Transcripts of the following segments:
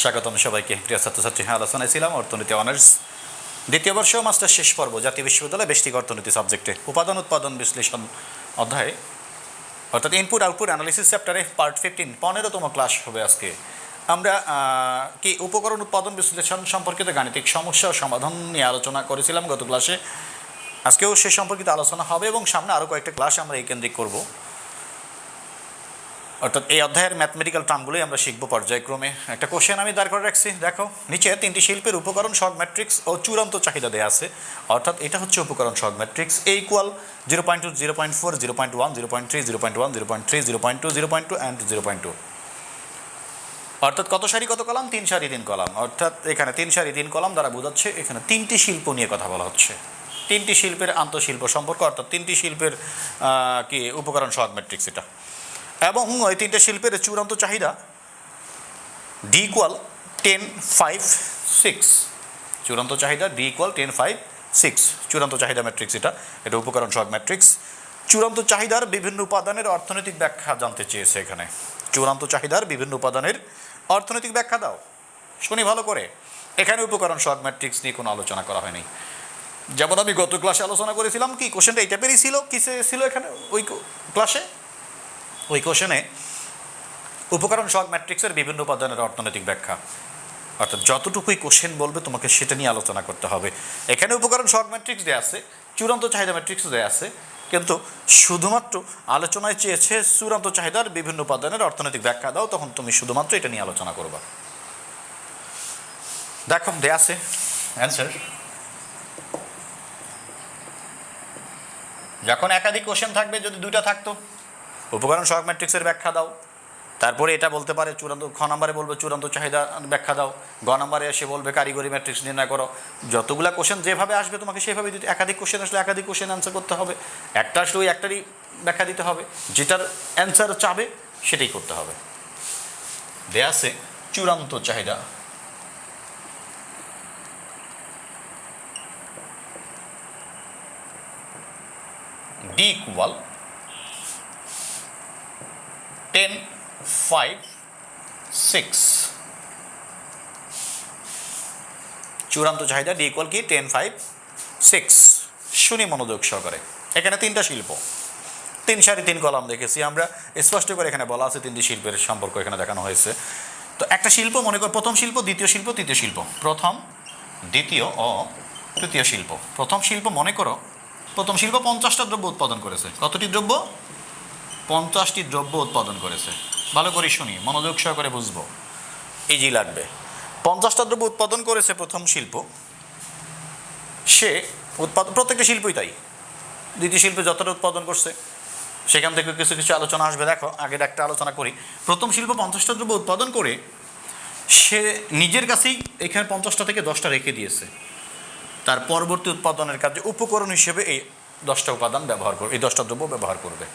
স্বাগতম সবাইকে। প্রিয় ছাত্রছাত্রী, আলোচনায় ছিলাম অর্থনীতি অনার্স দ্বিতীয় বর্ষ মাস্টার শেষ পর্ব, জাতীয় বিশ্ববিদ্যালয় ব্যষ্টিক অর্থনীতি সাবজেক্টে উপাদান উৎপাদন বিশ্লেষণ অধ্যায়ে, অর্থাৎ ইনপুট আউটপুট অ্যানালিসিস চ্যাপ্টারে পার্ট 15 15তম ক্লাস হবে আজকে। আমরা কি উপকরণ উৎপাদন বিশ্লেষণ সম্পর্কিত গাণিতিক সমস্যা ও সমাধান নিয়ে আলোচনা করেছিলাম গত ক্লাসে। আজকেও সে সম্পর্কিত আলোচনা হবে এবং সামনে আরও কয়েকটা ক্লাস আমরা এই কেন্দ্রিক করব। অর্থাৎ এই অধ্যায়ের ম্যাথমেটিক্যাল টার্মগুলোই আমরা শিখব পর্যায়ক্রমে। একটা কোশ্চেন আমি দাঁড় করে রাখছি, দেখো নিচে তিনটি শিল্পের উপকরণ সহগ ম্যাট্রিক্স ও চূড়ান্ত চাহিদা দেওয়া আছে। অর্থাৎ এটা হচ্ছে উপকরণ সহগ ম্যাট্রিক্স। A equal 0.2, 0.4, 0.1, 0.3, 0.1, 0.3, 0.2, 0.2 and 0.2। অর্থাৎ কত সারি কত কলাম? 3 সারি 3 কলাম। অর্থাৎ এখানে 3 সারি 3 কলাম দ্বারা বোঝাচ্ছে এখানে তিনটি শিল্প নিয়ে কথা বলা হচ্ছে। তিনটি শিল্পের আন্তঃশিল্প সম্পর্ক, অর্থাৎ তিনটি শিল্পের কি উপকরণ সহগ ম্যাট্রিক্স এটা। এবং ওই তিনটে শিল্পের চূড়ান্ত চাহিদা ডি ইকুয়াল 10, 5, 6। চূড়ান্ত চাহিদা ডি ইকুয়াল 10, 5, 6 চূড়ান্ত চাহিদা ম্যাট্রিক্স এটা। এটা উপকরণ সহগ ম্যাট্রিক্স। চূড়ান্ত চাহিদার বিভিন্ন উপাদানের অর্থনৈতিক ব্যাখ্যা জানতে চেয়েছে এখানে। চূড়ান্ত চাহিদার বিভিন্ন উপাদানের অর্থনৈতিক ব্যাখ্যা দাও। শুনি ভালো করে, এখানে উপকরণ সহগ ম্যাট্রিক্স নিয়ে কোনো আলোচনা করা হয়নি। যেমন আমি গত ক্লাসে আলোচনা করেছিলাম, কি কোশ্চেনটা এই টাইপেরই ছিল। কিসে ছিল এখানে ওই ক্লাসে? ওই কোশ্চেনে উপকরণ সহগ ম্যাট্রিক্সের বিভিন্ন উপাদানের অর্থনৈতিক ব্যাখ্যা, অর্থাৎ যতটুকুই কোশ্চেন বলবে তোমাকে সেটা নিয়ে আলোচনা করতে হবে। এখানে উপকরণ সহগ ম্যাট্রিক্স দেওয়া আছে, চূড়ান্ত চাহিদা ম্যাট্রিক্স দেওয়া আছে, কিন্তু শুধুমাত্র আলোচনায় চেয়েছে চূড়ান্ত চাহিদার বিভিন্ন উপাদানের অর্থনৈতিক ব্যাখ্যা দাও, তখন তুমি শুধুমাত্র এটা নিয়ে আলোচনা করবা। দেখো দেওয়া আছে অ্যান্সার। যখন একাধিক কোশ্চেন থাকবে, যদি দুইটা থাকতো উপকরণ সহগ ম্যাট্রিক্সের ব্যাখ্যা দাও, তারপরে এটা বলতে পারে চূড়ান্ত, খ নম্বরে বলবে চূড়ান্ত চাহিদা ব্যাখ্যা দাও, গ নম্বরে এসে বলবে কারিগরি ম্যাট্রিক্স নির্ণয় করো। যতগুলা কোশ্চেন যেভাবে আসবে তোমাকে সেভাবে দিতে, একাধিক কোশ্চেন আসলে একাধিক কোশ্চেন অ্যান্সার করতে হবে, একটা আসলে ওই একটারই ব্যাখ্যা দিতে হবে, যেটার অ্যান্সার চাবে সেটাই করতে হবে। দেয়া আছে চূড়ান্ত চাহিদা ডি ইকুয়াল 10, 5, 6। চূড়ান্ত চাহিদা ডি ইকুয়াল কি? 10, 5, 6। শুনি মনোযোগ সহকারে। এখানে তিনটা শিল্প, 3 সারি 3 কলাম দেখেছি আমরা, স্পষ্ট করে এখানে বলা আছে তিনটি শিল্পের সম্পর্ক এখানে দেখানো হয়েছে। তো একটা শিল্প মনে করো প্রথম শিল্প, দ্বিতীয় শিল্প, তৃতীয় শিল্প। প্রথম, দ্বিতীয় ও তৃতীয় শিল্প। প্রথম শিল্প মনে করো, প্রথম শিল্প 50টা দ্রব্য উৎপাদন করেছে। কতটি দ্রব্য? 50টি দ্রব্য উৎপাদন করেছে। ভালো করে শুনি, মনোযোগ সহকারে বুঝবো, ইজি লাগবে। 50টা দ্রব্য উৎপাদন করেছে প্রথম শিল্প। সে উৎপাদন, প্রত্যেকটা শিল্পই তাই, দ্বিতীয় শিল্পে যতটা উৎপাদন করছে সেখান থেকে কিছু কিছু আলোচনা আসবে। দেখো আগের একটা আলোচনা করি। প্রথম শিল্প 50টা দ্রব্য উৎপাদন করে সে নিজের কাছেই এখানে 50টা থেকে 10টা রেখে দিয়েছে। তার পরবর্তী উৎপাদনের কাজে উপকরণ হিসেবে এই 10টা উপাদান ব্যবহার করবে, এই 10টা দ্রব্য ব্যবহার করবে।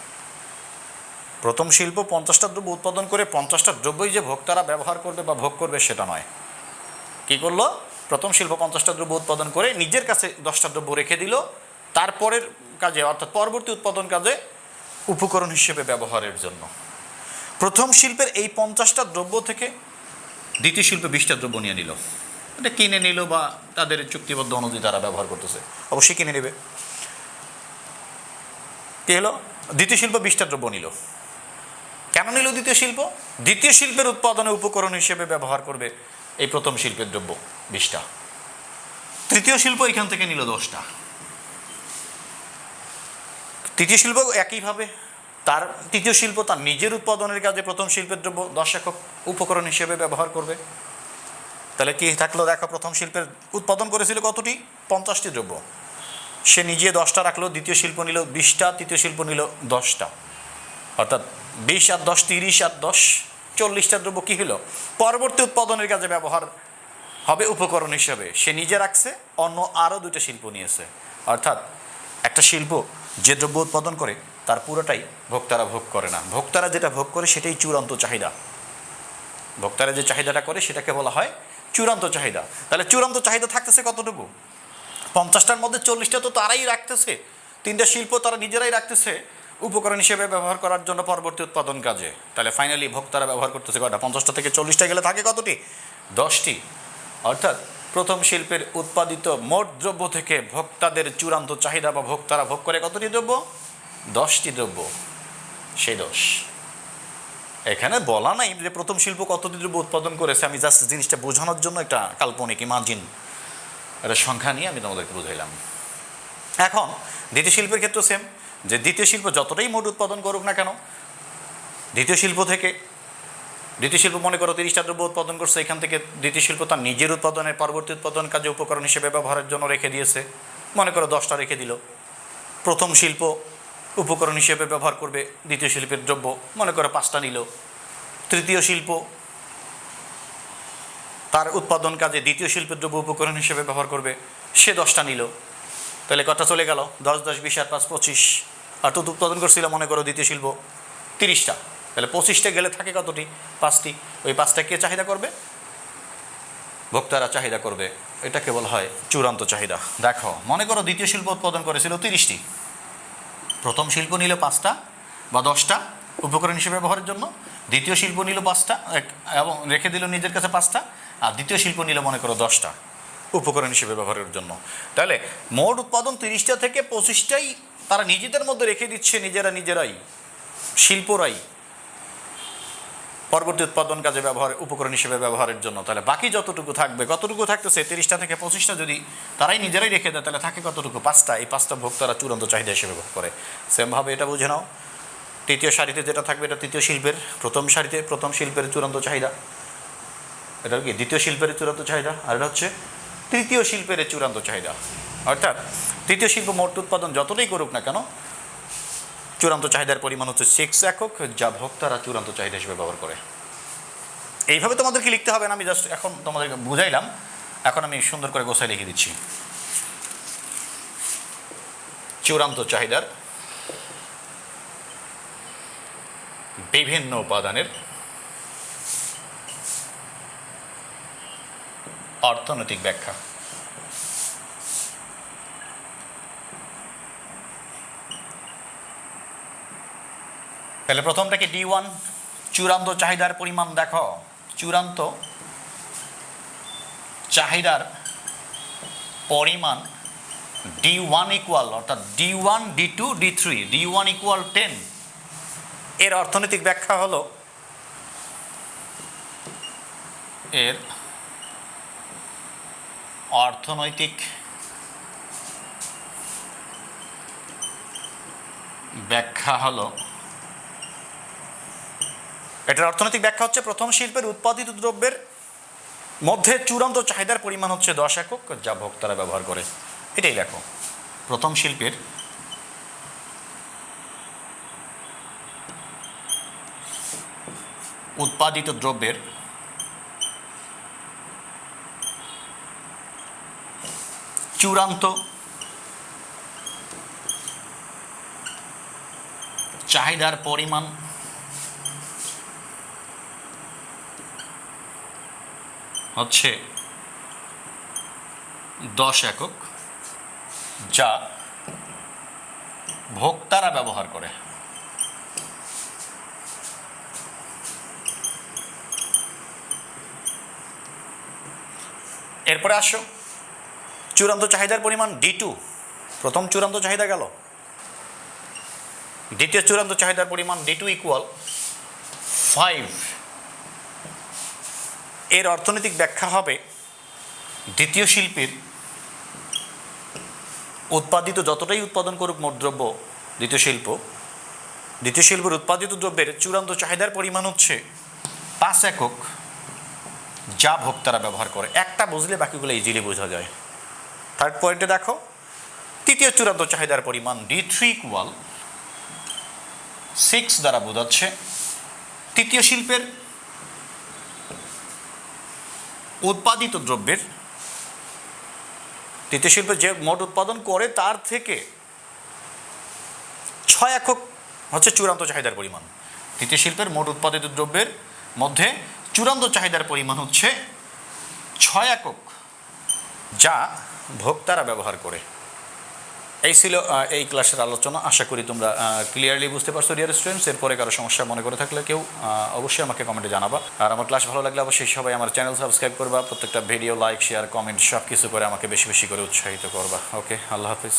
প্রথম শিল্প 50টা দ্রব্য উৎপাদন করে 50টা দ্রব্যই যে ভোক্তারা ব্যবহার করবে বা ভোগ করবে সেটা নয়। কী করলো? প্রথম শিল্প 50টা দ্রব্য উৎপাদন করে নিজের কাছে 10টা দ্রব্য রেখে দিল, তারপরের কাজে অর্থাৎ পরবর্তী উৎপাদন কাজে উপকরণ হিসেবে ব্যবহারের জন্য। প্রথম শিল্পের এই 50টা দ্রব্য থেকে দ্বিতীয় শিল্পে 20টা দ্রব্য নিয়ে নিল। এটা কিনে নিল বা তাদের চুক্তিবদ্ধ অনুযায়ী তারা ব্যবহার করতেছে, অবশ্যই কিনে নেবে। কী হলো? দ্বিতীয় শিল্প 20টা দ্রব্য নিল। কেন নিল দ্বিতীয় শিল্প? দ্বিতীয় শিল্পের উৎপাদনে উপকরণ হিসেবে ব্যবহার করবে এই প্রথম শিল্পের দ্রব্য 20টা। তৃতীয় শিল্প এখান থেকে নিল 10টা। তৃতীয় শিল্প একইভাবে তার তৃতীয় শিল্প তার নিজের উৎপাদনের কাজে প্রথম শিল্পের দ্রব্য 10 একক উপকরণ হিসেবে ব্যবহার করবে। তাহলে কি থাকলো? দেখো প্রথম শিল্পের উৎপাদন করেছিল কতটি? 50টি দ্রব্য। সে নিজে 10টা রাখলো, দ্বিতীয় শিল্প নিল 20টা, তৃতীয় শিল্প নিল 10টা। অর্থাৎ 20 আর 10, 30 আর 10, 40টা দ্রব্য কী হলো? পরবর্তী উৎপাদনের কাজে ব্যবহার হবে উপকরণ হিসেবে। সে নিজে রাখছে, অন্য আরও 2টা শিল্প নিয়েছে। অর্থাৎ একটা শিল্প যে দ্রব্য উৎপাদন করে তার পুরোটাই ভোক্তারা ভোগ করে না। ভোক্তারা যেটা ভোগ করে সেটাই চূড়ান্ত চাহিদা। ভোক্তারা যে চাহিদাটা করে সেটাকে বলা হয় চূড়ান্ত চাহিদা। তাহলে চূড়ান্ত চাহিদা থাকতেছে কতটুকু? 50টার মধ্যে 40টা তো তারাই রাখতেছে, 3টা শিল্প তারা নিজেরাই রাখতেছে, উপকরণ হিসেবে ব্যবহার করার জন্য পরবর্তী উৎপাদন কাজে। তাহলে ফাইনালি ভোক্তারা ব্যবহার করতেছে কয়টা? 50টা থেকে 40টা গেলে থাকে কতটি? 10টি। অর্থাৎ প্রথম শিল্পের উৎপাদিত মোট দ্রব্য থেকে ভোক্তাদের চূড়ান্ত চাহিদা বা ভোক্তারা ভোগ করে কতটি দ্রব্য? 10টি দ্রব্য। সেই 10 এখানে বলা নাই যে প্রথম শিল্প কতটি দ্রব্য উৎপাদন করেছে, আমি জাস্ট জিনিসটা বোঝানোর জন্য একটা কাল্পনিক ইমাজিন একটা সংখ্যা নিয়ে আমি তোমাদেরকে বুঝাইলাম। এখন দ্বিতীয় শিল্পের ক্ষেত্রে সেম, যে দ্বিতীয় শিল্প যতটাই মোট উৎপাদন করুক না কেন, দ্বিতীয় শিল্প মনে করো 30টা দ্রব্য উৎপাদন করছে, এখান থেকে দ্বিতীয় শিল্প তার নিজের উৎপাদনের পরবর্তী উৎপাদন কাজে উপকরণ হিসেবে ব্যবহারের জন্য রেখে দিয়েছে, মনে করো 10টা রেখে দিল। প্রথম শিল্প উপকরণ হিসেবে ব্যবহার করবে দ্বিতীয় শিল্পের দ্রব্য, মনে করো 5টা নিল। তৃতীয় শিল্প তার উৎপাদন কাজে দ্বিতীয় শিল্পের দ্রব্য উপকরণ হিসেবে ব্যবহার করবে, সে 10টা নিল। তাহলে কটা চলে গেল? 10 10 20 আর 5 25। আর তো উৎপাদন করছিল মনে করো দ্বিতীয় শিল্প 30টা, তাহলে 25টা গেলে থাকে কতটি? 5টি। ওই 5টা কে চাহিদা করবে? ভোক্তারা চাহিদা করবে। এটাকে বলা হয় চূড়ান্ত চাহিদা। দেখো মনে করো দ্বিতীয় শিল্প উৎপাদন করেছিল 30টি, প্রথম শিল্প নিল 5টা বা 10টা উপকরণ হিসেবে ব্যবহারের জন্য, দ্বিতীয় শিল্প নিল 5টা এবং রেখে দিল নিজের কাছে 5টা, আর দ্বিতীয় শিল্প নিল মনে করো 10টা উপকরণ হিসেবে ব্যবহারের জন্য। তাহলে মোট উৎপাদন 30টা থেকে 25টাই তারা নিজেদের মধ্যে রেখে দিচ্ছে, নিজেরাই শিল্পরাই পরবর্তী উৎপাদন কাজে উপকরণ হিসেবে ব্যবহারের জন্য। তাহলে বাকি যতটুকু থাকবে, কতটুকু থাকতেছে? 30টা থেকে 25টা যদি তারাই নিজেরাই রেখে দেয়, তাহলে থাকে কতটুকু? 5টা। এই 5টা ভোক্তারা চূড়ান্ত চাহিদা হিসেবে ভোগ করে। সেমভাবে এটা বুঝে নাও, তৃতীয় সারিতে যেটা থাকবে এটা তৃতীয় শিল্পের, প্রথম সারিতে প্রথম শিল্পের চূড়ান্ত চাহিদা, এটা কি দ্বিতীয় শিল্পের চূড়ান্ত চাহিদা, আর এটা হচ্ছে তৃতীয় শিল্পের চূড়ান্ত চাহিদা। অর্থাৎ তৃতীয় শিল্প মোট উৎপাদন যতটাই করুক না কেন, চূড়ান্ত চাহিদার পরিমাণ হচ্ছে 6 একক, যা ভোক্তারা চূড়ান্ত চাহিদা হিসেবে ব্যবহার করে। এইভাবে তোমাদেরকে লিখতে হবে না, আমি জাস্ট এখন তোমাদেরকে বুঝাইলাম, এখন আমি সুন্দর করে গোছায় লিখে দিচ্ছি। চূড়ান্ত চাহিদার বিভিন্ন উপাদানের অর্থনৈতিক ব্যাখ্যা। তাহলে প্রথমটাকে D1, চূড়ান্ত চাহিদার পরিমাণ। দেখো চূড়ান্ত চাহিদার পরিমাণ D1 ইকুয়াল, অর্থাৎ D1 D2 D3, D1 equal 10। এর অর্থনৈতিক ব্যাখ্যা হলো, এর অর্থনৈতিক ব্যাখ্যা হলো, এটার অর্থনৈতিক ব্যাখ্যা হচ্ছে প্রথম শিল্পের উৎপাদিত দ্রব্যের মধ্যে চূড়ান্ত চাহিদার পরিমাণ হচ্ছে 10 একক, যা ভোক্তারা ব্যবহার করে। এটাই লেখো, প্রথম শিল্পের উৎপাদিত দ্রব্যের চূড়ান্ত চাহিদার পরিমাণ হচ্ছে 10 একক, যা ভোক্তারা ব্যবহার করে। এরপরে আসো চূড়ান্ত চাহিদার পরিমাণ D2, প্রথম চূড়ান্ত চাহিদা গেল, দ্বিতীয় চূড়ান্ত চাহিদার পরিমাণ D2 ইকুয়াল 5। এর অর্থনৈতিক ব্যাখ্যা হবে, দ্বিতীয় শিল্পের উৎপাদিত যতটাই উৎপাদন করুক মোট দ্রব্য, দ্বিতীয় শিল্পের উৎপাদিত দ্রব্যের চূড়ান্ত চাহিদার পরিমাণ হচ্ছে 5 একক, যা ভোক্তারা ব্যবহার করে। একটা বুঝলে বাকিগুলো ইজিলি বোঝা যায়। থার্ড পয়েন্টে দেখো, তৃতীয় চূড়ান্ত চাহিদার পরিমাণ D3 ইকুয়াল 6 দ্বারা বোঝাচ্ছে তৃতীয় শিল্পের উৎপাদিত দ্রব্যের, তৃতীয় শিল্পের যে মোট উৎপাদন করে তার থেকে 6 একক হচ্ছে চূড়ান্ত চাহিদার পরিমাণ। তৃতীয় শিল্পের মোট উৎপাদিত দ্রব্যের মধ্যে চূড়ান্ত চাহিদার পরিমাণ হচ্ছে 6 একক, যা ভোক্তারা ব্যবহার করে। এই ছিল এই ক্লাসের আলোচনা। আশা করি তোমরা ক্লিয়ারলি বুঝতে পারছো ডিয়ার স্টুডেন্টস। এরপরে কারো সমস্যা মনে করে থাকলে কেউ অবশ্যই আমাকে কমেন্টে জানাবা। আর আমার ক্লাস ভালো লাগলে অবশ্যই সবাই আমার চ্যানেল সাবস্ক্রাইব করবা, প্রত্যেকটা ভিডিও লাইক শেয়ার কমেন্ট সব কিছু করে আমাকে বেশি বেশি করে উৎসাহিত করবা। ওকে, আল্লাহ হাফিজ।